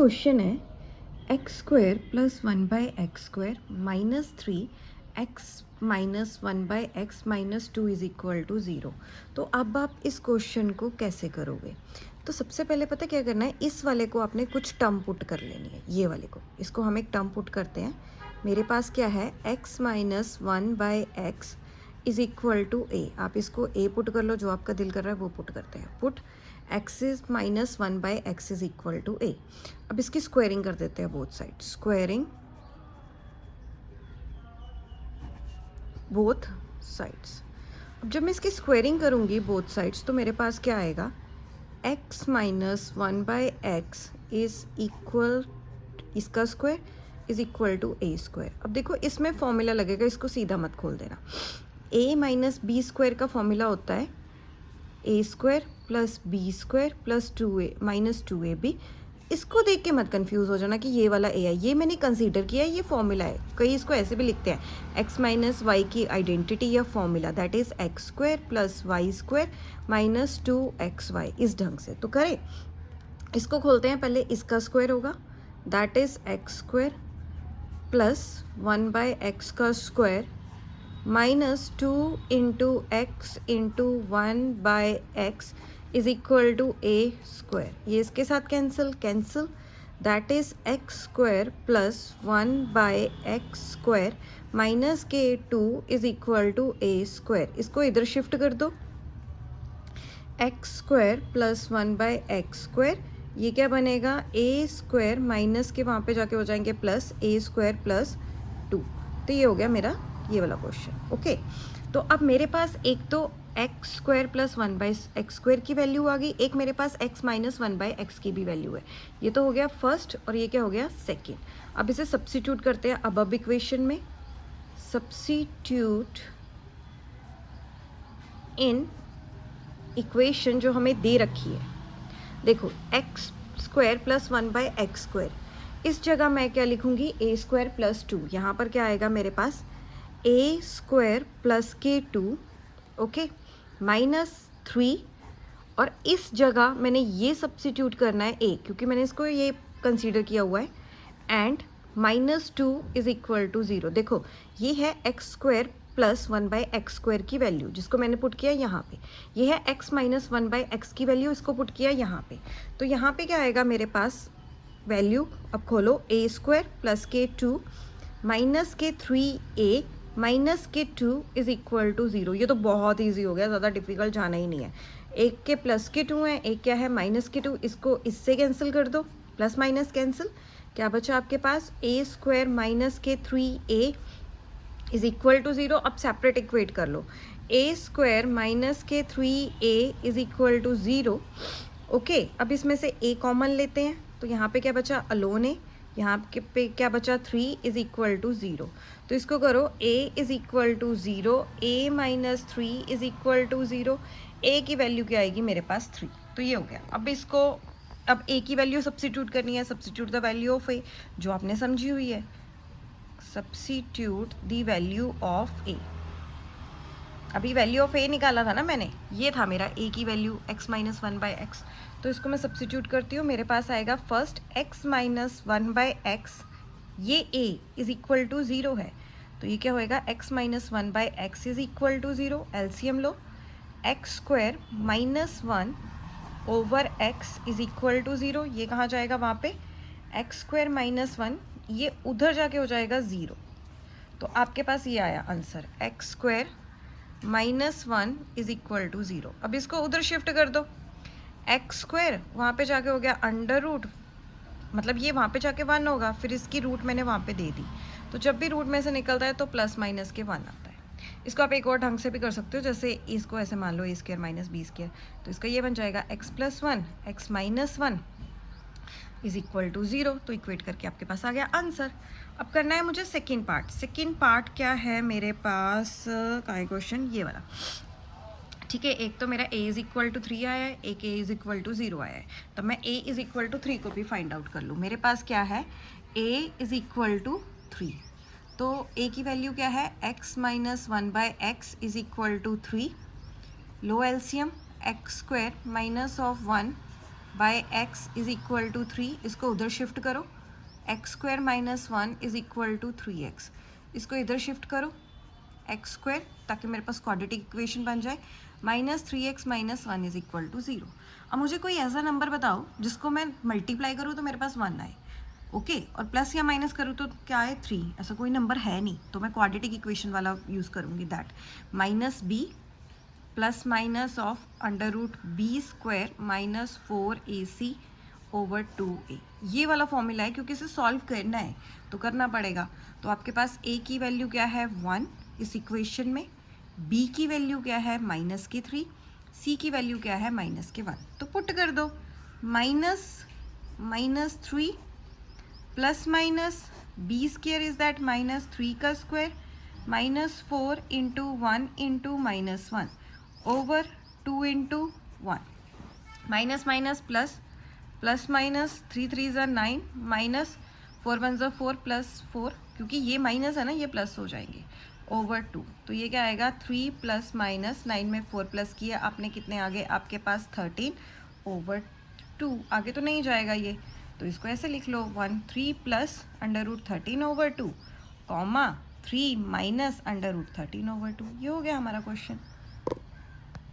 Question है x square plus one by x square minus three x minus one by x minus two is equal to zero. तो अब आप इस question को कैसे करोगे? तो सबसे पहले पता क्या करना है, इस वाले को आपने कुछ टर्म पुट कर लेनी है। ये वाले को, इसको हम एक टर्म पुट करते हैं। मेरे पास क्या है, x minus one by x is equal to A. आप इसको ए पुट कर लो, जो आपका दिल कर रहा है वो पुट करते हैं। Put x is minus one by x is equal to A. अब इसकी स्क्वायरिंग कर देते हैं both side, squaring both sides. अब जब मैं इसकी स्क्वायरिंग करूंगी बोथ साइड्स तो मेरे पास क्या आएगा, x minus one by x is equal, इसका square is equal to A square. अब देखो इसमें फॉर्मूला लगेगा, इसको सीधा मत खोल देना। ए माइनस बी स्क्वायर का फॉर्मूला होता है A square plus B square plus two A minus two A B. इसको देख के मत कंफ्यूज हो जाना कि ये वाला ए है, ये मैंने कंसीडर किया है, ये फॉर्मूला है। कई इसको ऐसे भी लिखते हैं, एक्स माइनस वाई की आइडेंटिटी या formula, that is x square plus y square minus two x y. इस ढंग से तो करें। इसको खोलते हैं, पहले इसका स्क्वायर होगा, that is x square plus one by x का square minus two into one by x is equal to A square. ये इसके साथ cancel, that is x square plus one by x square minus के two is equal to A square. इसको इधर shift कर दो, x square plus one by x square, ये क्या बनेगा, ए स्क्वायर माइनस के वहाँ पे जाके हो जाएंगे plus A square plus to. तो ये हो गया मेरा ये वाला क्वेश्चन। ओके, तो अब मेरे पास एक तो x square plus one by x square की वैल्यू आ गई, एक मेरे पास x minus one by x की भी वैल्यू है। ये तो हो गया फर्स्ट, और ये क्या हो गया सेकेंड। अब इसे सब्स्टिट्यूट करते हैं अब इक्वेशन में। सब्स्टिट्यूट इन इक्वेशन जो हमें दे रखी है, देखो x square plus one by x square, इस जगह मैं क्या लिखूंगी, ए स्क्वायर प्लस टू। यहाँ पर क्या आएगा मेरे पास, ए स्क्वायर प्लस के टू, ओके, माइनस थ्री, और इस जगह मैंने ये सब्स्टिट्यूट करना है ए, क्योंकि मैंने इसको ये कंसीडर किया हुआ है, and minus two is equal to zero. देखो ये है x square plus one by x square की वैल्यू, जिसको मैंने पुट किया यहाँ पे। ये है x minus one by x की वैल्यू, इसको पुट किया यहाँ पे। तो यहाँ पे क्या आएगा मेरे पास वैल्यू, अब खोलो, ए स्क्वायर प्लस के टू माइनस के थ्री ए माइनस के two is equal to zero. ये तो बहुत ईजी हो गया, ज़्यादा डिफिकल्ट जाना ही नहीं है। एक के प्लस के टू है, एक क्या है माइनस के टू, इसको इससे कैंसिल कर दो, प्लस माइनस कैंसिल, क्या बचा आपके पास, ए स्क्वायर माइनस के three a is equal to zero. अब सेपरेट इक्वेट कर लो, ए स्क्वायर माइनस के three a is equal to zero. Okay, अब इसमें से ए कॉमन लेते हैं, तो यहाँ पे क्या बचा, अलोन है, यहाँ पे क्या बचा, three is equal to zero. तो इसको करो, A is equal to zero, A minus three is equal to zero. A की वैल्यू क्या आएगी मेरे पास, थ्री। तो ये हो गया। अब इसको, अब ए की वैल्यू सब्स्टिट्यूट करनी है, सब्स्टिट्यूट द वैल्यू ऑफ ए, जो आपने समझी हुई है, सब्स्टिट्यूट द वैल्यू ऑफ ए। अभी वैल्यू ऑफ ए निकाला था ना मैंने, ये था मेरा ए की value, x minus one by x. तो इसको मैं सब्स्टिट्यूट करती हूँ, मेरे पास आएगा first x minus one by x, ये a is equal to zero है, तो ये क्या होएगा, x minus one by x is equal to zero. LCM लो, x square minus one over x is equal to zero, ये कहाँ जाएगा वहाँ पे, एक्स स्क्वायर माइनस वन, ये उधर जाके हो जाएगा ज़ीरो। तो आपके पास ये आया answer, x square minus one is equal to zero. अब इसको उधर शिफ्ट कर दो, एक्स स्क्वायर वहाँ पे जाके हो गया अंडर रूट, मतलब ये वहाँ पे जाके वन होगा, फिर इसकी रूट मैंने वहाँ पे दे दी, तो जब भी रूट में से निकलता है तो प्लस माइनस के वन आता है। इसको आप एक और ढंग से भी कर सकते हो, जैसे इसको ऐसे मान लो, a square minus B square, तो इसका ये बन जाएगा x plus one x minus one is equal to zero. तो इक्वेट करके आपके पास आ गया आंसर। अब करना है मुझे सेकेंड पार्ट। सेकेंड पार्ट क्या है मेरे पास, का है क्वेश्चन, ये वाला, ठीक है। एक तो मेरा a is equal to three आया है, एक a is equal to zero आया है, तो मैं a is equal to three को भी फाइंड आउट कर लूँ। मेरे पास क्या है, a is equal to three, तो a की वैल्यू क्या है, x minus one by x is equal to three. लो LCM, x square minus of one by x is equal to 3, इसको उधर शिफ्ट करो, x square minus 1 is equal to 3x, इसको इधर शिफ्ट करो एक्स स्क्वायर, ताकि मेरे पास quadratic equation बन जाए, minus 3x minus 1 is equal to 0। अब मुझे कोई ऐसा नंबर बताओ जिसको मैं मल्टीप्लाई करूँ तो मेरे पास 1 आए, ओके और प्लस या माइनस करूँ तो क्या है 3, ऐसा कोई नंबर है नहीं, तो मैं क्वाड्रेटिक इक्वेशन वाला यूज़ करूँगी, that minus B plus minus of under root B square minus 4ac over 2a, ये वाला फॉर्मूला है, क्योंकि इसे सॉल्व करना है तो करना पड़ेगा। तो आपके पास a की वैल्यू क्या है 1 इस इक्वेशन में, b की वैल्यू क्या है माइनस की 3, c की वैल्यू क्या है माइनस के 1, तो पुट कर दो minus 3 plus minus b square is that minus 3 का square minus 4 into 1 into minus 1 over 2 into 1, minus minus plus, plus minus 3 3 ज़ा 9 माइनस 4 1 ज़ा 4 प्लस 4, क्योंकि ये माइनस है ना ये प्लस हो जाएंगे, ओवर 2, तो ये क्या आएगा 3 प्लस माइनस 9 में 4 प्लस किया आपने, कितने आगे आपके पास 13 ओवर 2, आगे तो नहीं जाएगा ये, तो इसको ऐसे लिख लो 3 plus under root 13 over 2 comma 3 minus under root 13 over 2, ये हो गया हमारा क्वेश्चन।